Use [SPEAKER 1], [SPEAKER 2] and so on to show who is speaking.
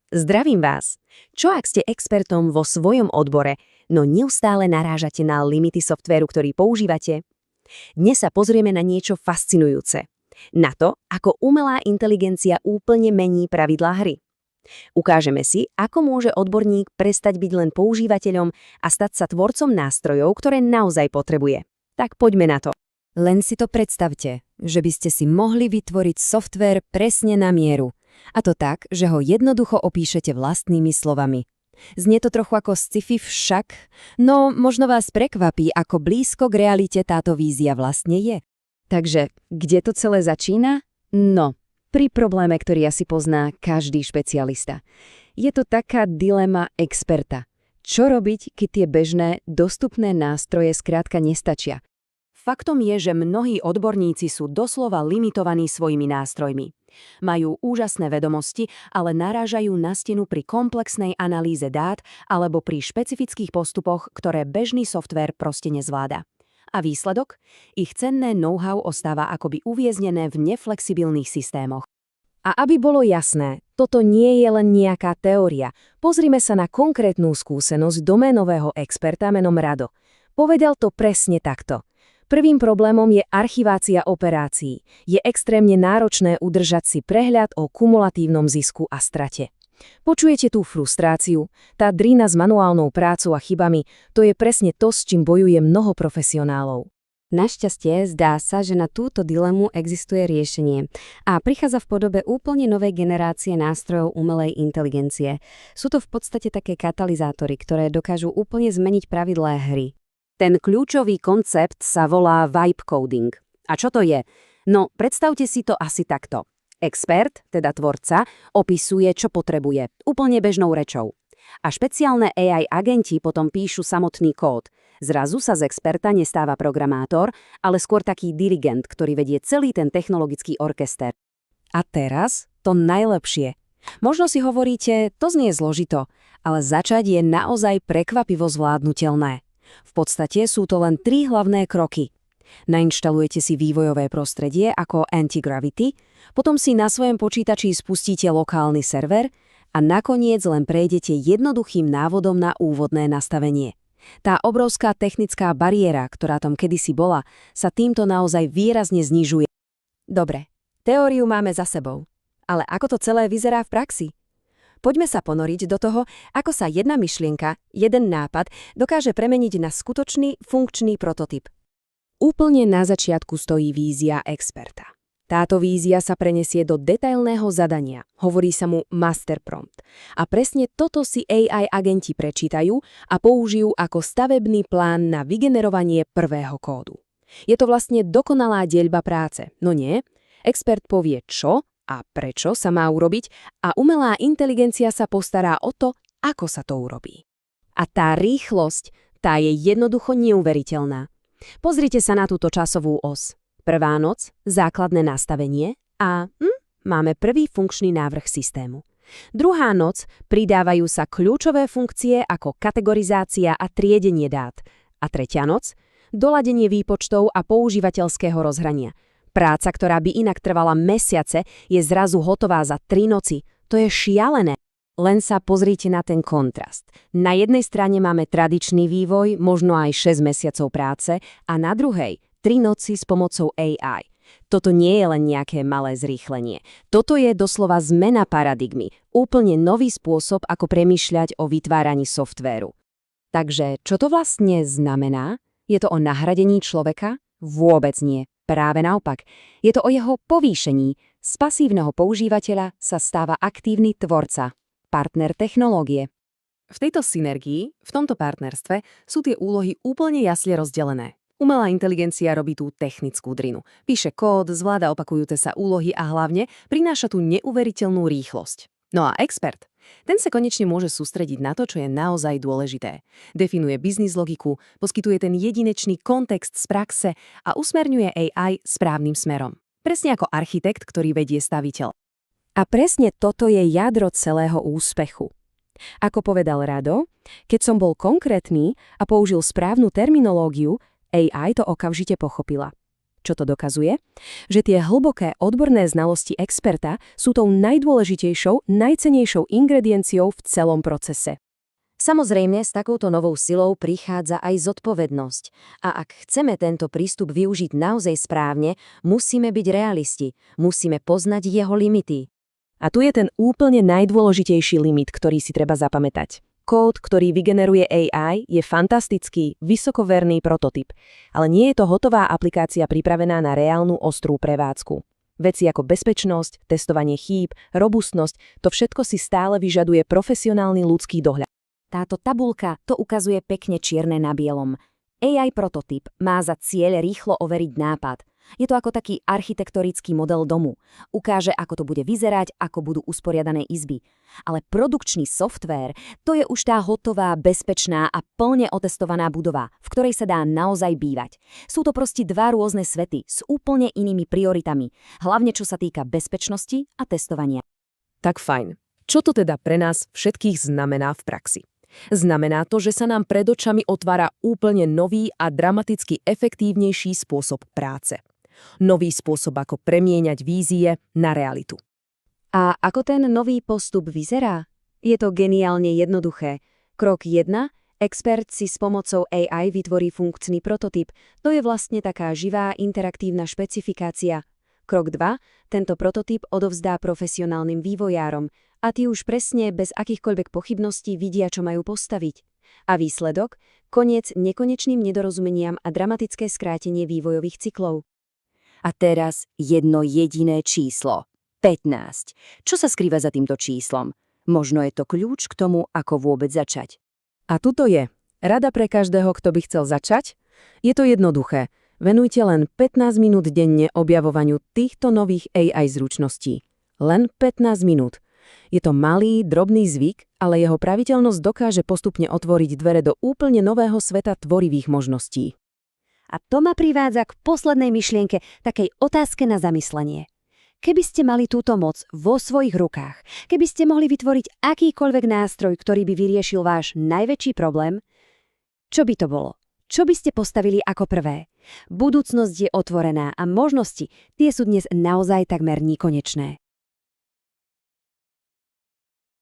[SPEAKER 1] Zdravím vás. Čo ak ste expertom vo svojom odbore, no neustále narážate na limity softvéru, ktorý používate? Dnes sa pozrieme na niečo fascinujúce. Na to, ako umelá inteligencia úplne mení pravidlá hry. Ukážeme si, ako môže odborník prestať byť len používateľom a stať sa tvorcom nástrojov, ktoré naozaj potrebuje. Tak poďme na to.
[SPEAKER 2] Len si to predstavte, že by ste si mohli vytvoriť softvér presne na mieru. A to tak, že ho jednoducho opíšete vlastnými slovami. Znie to trochu ako sci-fi však, no možno vás prekvapí, ako blízko k realite táto vízia vlastne je. Takže, kde to celé začína? No, pri probléme, ktorý asi pozná každý špecialista. Je to taká dilema experta. Čo robiť, keď tie bežné, dostupné nástroje skrátka nestačia?
[SPEAKER 1] Faktom je, že mnohí odborníci sú doslova limitovaní svojimi nástrojmi. Majú úžasné vedomosti, ale narážajú na stenu pri komplexnej analýze dát alebo pri špecifických postupoch, ktoré bežný softvér proste nezvláda. A výsledok? Ich cenné know-how ostáva akoby uvieznené v neflexibilných systémoch.
[SPEAKER 2] A aby bolo jasné, toto nie je len nejaká teória. Pozrime sa na konkrétnu skúsenosť doménového experta menom Rado. Povedal to presne takto. Prvým problémom je archivácia operácií. Je extrémne náročné udržať si prehľad o kumulatívnom zisku a strate. Počujete tú frustráciu? Tá drina s manuálnou prácou a chybami, to je presne to, s čím bojuje mnoho profesionálov.
[SPEAKER 3] Našťastie zdá sa, že na túto dilemu existuje riešenie a prichádza v podobe úplne novej generácie nástrojov umelej inteligencie. Sú to v podstate také katalizátory, ktoré dokážu úplne zmeniť pravidlá hry.
[SPEAKER 1] Ten kľúčový koncept sa volá vibe coding. A čo to je? No, predstavte si to asi takto. Expert, teda tvorca, opisuje, čo potrebuje, úplne bežnou rečou. A špeciálne AI agenti potom píšu samotný kód. Zrazu sa z experta nestáva programátor, ale skôr taký dirigent, ktorý vedie celý ten technologický orkester.
[SPEAKER 2] A teraz to najlepšie. Možno si hovoríte, to znie zložito, ale začať je naozaj prekvapivo zvládnutelné. V podstate sú to len 3 hlavné kroky. Nainštalujete si vývojové prostredie ako Antigravity, potom si na svojom počítači spustíte lokálny server a nakoniec len prejdete jednoduchým návodom na úvodné nastavenie. Tá obrovská technická bariéra, ktorá tam kedysi bola, sa týmto naozaj výrazne znižuje. Dobre, teóriu máme za sebou. Ale ako to celé vyzerá v praxi? Poďme sa ponoriť do toho, ako sa jedna myšlienka, jeden nápad dokáže premeniť na skutočný, funkčný prototyp. Úplne na začiatku stojí vízia experta. Táto vízia sa prenesie do detailného zadania, hovorí sa mu master prompt. A presne toto si AI agenti prečítajú a použijú ako stavebný plán na vygenerovanie prvého kódu. Je to vlastne dokonalá deľba práce, no nie? Expert povie čo a prečo sa má urobiť a umelá inteligencia sa postará o to, ako sa to urobí. A tá rýchlosť, tá je jednoducho neuveriteľná. Pozrite sa na túto časovú os. Prvá noc, základné nastavenie a máme prvý funkčný návrh systému. Druhá noc, pridávajú sa kľúčové funkcie ako kategorizácia a triedenie dát. A tretia noc, doladenie výpočtov a používateľského rozhrania. Práca, ktorá by inak trvala mesiace, je zrazu hotová za 3 noci. To je šialené. Len sa pozrite na ten kontrast. Na jednej strane máme tradičný vývoj, možno aj 6 mesiacov práce, a na druhej 3 noci s pomocou AI. Toto nie je len nejaké malé zrýchlenie. Toto je doslova zmena paradigmy. Úplne nový spôsob, ako premýšľať o vytváraní softvéru. Takže čo to vlastne znamená? Je to o nahradení človeka? Vôbec nie. Práve naopak, je to o jeho povýšení. Z pasívneho používateľa sa stáva aktívny tvorca, partner technológie.
[SPEAKER 1] V tejto synergii, v tomto partnerstve, sú tie úlohy úplne jasne rozdelené. Umelá inteligencia robí tú technickú drinu. Píše kód, zvláda opakujúce sa úlohy a hlavne prináša tú neuveriteľnú rýchlosť. No a expert? Ten sa konečne môže sústrediť na to, čo je naozaj dôležité. Definuje biznis logiku, poskytuje ten jedinečný kontext z praxe a usmerňuje AI správnym smerom. Presne ako architekt, ktorý vedie staviteľ.
[SPEAKER 2] A presne toto je jadro celého úspechu. Ako povedal Rado, keď som bol konkrétny a použil správnu terminológiu, AI to okamžite pochopila. Čo to dokazuje? Že tie hlboké odborné znalosti experta sú tou najdôležitejšou, najcennejšou ingredienciou v celom procese.
[SPEAKER 3] Samozrejme, s takouto novou silou prichádza aj zodpovednosť. A ak chceme tento prístup využiť naozaj správne, musíme byť realisti, musíme poznať jeho limity.
[SPEAKER 2] A tu je ten úplne najdôležitejší limit, ktorý si treba zapamätať. Kód, ktorý vygeneruje AI, je fantastický, vysokoverný prototyp, ale nie je to hotová aplikácia pripravená na reálnu ostrú prevádzku. Veci ako bezpečnosť, testovanie chýb, robustnosť, to všetko si stále vyžaduje profesionálny ľudský dohľad.
[SPEAKER 3] Táto tabuľka to ukazuje pekne čierne na bielom. AI prototyp má za cieľ rýchlo overiť nápad. Je to ako taký architektonický model domu. Ukáže, ako to bude vyzerať, ako budú usporiadané izby. Ale produkčný softvér, to je už tá hotová, bezpečná a plne otestovaná budova, v ktorej sa dá naozaj bývať. Sú to proste dva rôzne svety s úplne inými prioritami, hlavne čo sa týka bezpečnosti a testovania.
[SPEAKER 1] Tak fajn. Čo to teda pre nás všetkých znamená v praxi? Znamená to, že sa nám pred očami otvára úplne nový a dramaticky efektívnejší spôsob práce. Nový spôsob, ako premieňať vízie na realitu.
[SPEAKER 3] A ako ten nový postup vyzerá? Je to geniálne jednoduché. Krok 1. Expert si s pomocou AI vytvorí funkčný prototyp. To je vlastne taká živá interaktívna špecifikácia. Krok 2. Tento prototyp odovzdá profesionálnym vývojárom a tí už presne bez akýchkoľvek pochybností vidia, čo majú postaviť. A výsledok? Koniec nekonečným nedorozumeniam a dramatické skrátenie vývojových cyklov. A teraz jedno jediné číslo. 15. Čo sa skrýva za týmto číslom? Možno je to kľúč k tomu, ako vôbec začať.
[SPEAKER 1] A tuto je. Rada pre každého, kto by chcel začať? Je to jednoduché. Venujte len 15 minút denne objavovaniu týchto nových AI zručností. Len 15 minút. Je to malý, drobný zvyk, ale jeho pravidelnosť dokáže postupne otvoriť dvere do úplne nového sveta tvorivých možností.
[SPEAKER 3] A to ma privádza k poslednej myšlienke, takej otázke na zamyslenie. Keby ste mali túto moc vo svojich rukách, keby ste mohli vytvoriť akýkoľvek nástroj, ktorý by vyriešil váš najväčší problém, čo by to bolo? Čo by ste postavili ako prvé? Budúcnosť je otvorená a možnosti, tie sú dnes naozaj takmer nekonečné.